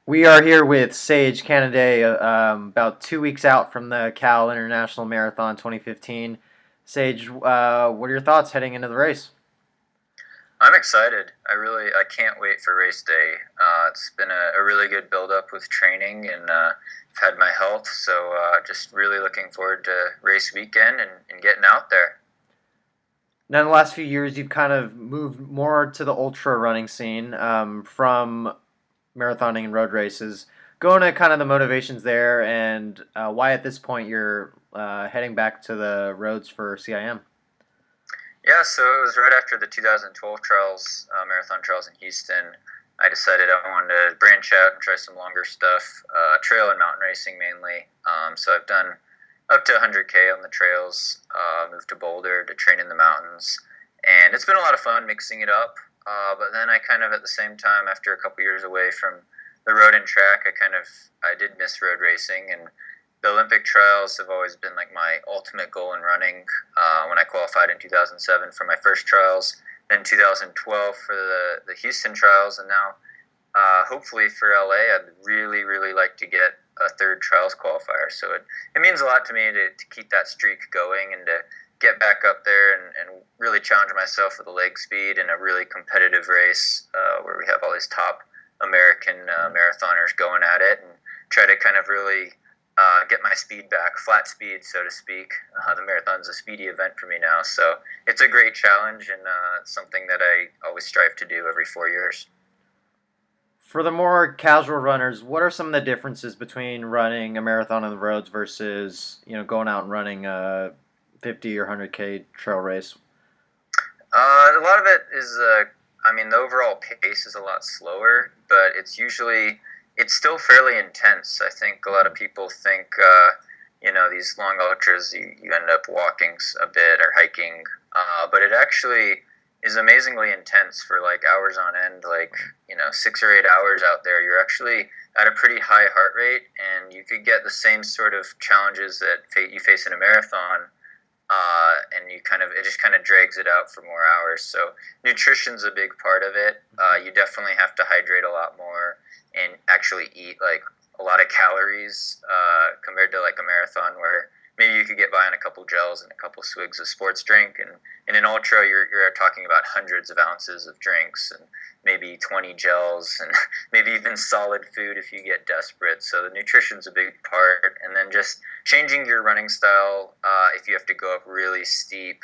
We are here with Sage Canaday, about 2 weeks out from the Cal International Marathon 2015. Sage, what are your thoughts heading into the race? I'm excited. I can't wait for race day. It's been a really good build up with training, and I've had my health, so just really looking forward to race weekend and getting out there. Now, in the last few years, you've kind of moved more to the ultra running scene from marathoning and road races. Go into kind of the motivations there and why at this point you're heading back to the roads for CIM. Yeah, so it was right after the 2012 trials, marathon trials in Houston. I decided I wanted to branch out and try some longer stuff, trail and mountain racing mainly. So I've done up to 100K on the trails, moved to Boulder to train in the mountains, and it's been a lot of fun mixing it up. But then I kind of at the same time, after a couple years away from the road and track, I did miss road racing, and the Olympic trials have always been like my ultimate goal in running. When I qualified in 2007 for my first trials, then 2012 for the Houston trials, and now hopefully for LA, I'd really like to get a third trials qualifier. So it means a lot to me to keep that streak going and to get back up there and really challenge myself with the leg speed in a really competitive race where we have all these top American marathoners going at it and try to kind of really get my speed back, flat speed, so to speak. The marathon's a speedy event for me now, so it's a great challenge and it's something that I always strive to do every 4 years. For the more casual runners, what are some of the differences between running a marathon on the roads versus going out and running a 50 or 100K trail race? A lot of it is, the overall pace is a lot slower, but it's still fairly intense. I think a lot of people think, these long ultras, you end up walking a bit or hiking, but it actually is amazingly intense for like hours on end, like, 6 or 8 hours out there. You're actually at a pretty high heart rate, and you could get the same sort of challenges that you face in a marathon and it just kind of drags it out for more hours. So nutrition's a big part of it. You definitely have to hydrate a lot more and actually eat like a lot of calories compared to like a marathon where maybe you could get by on a couple gels and a couple swigs of sports drink. And in an ultra, you're talking about hundreds of ounces of drinks and maybe 20 gels and maybe even solid food if you get desperate. So the nutrition's a big part. And then just changing your running style if you have to go up really steep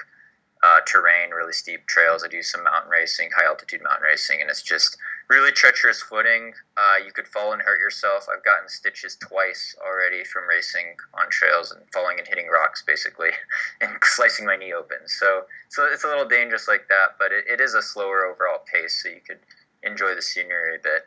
terrain, really steep trails. I do some mountain racing, high altitude mountain racing, and it's just really treacherous footing. You could fall and hurt yourself. I've gotten stitches twice already from racing on trails and falling and hitting rocks basically and slicing my knee open. So it's a little dangerous like that, but it is a slower overall pace, so you could enjoy the scenery a bit.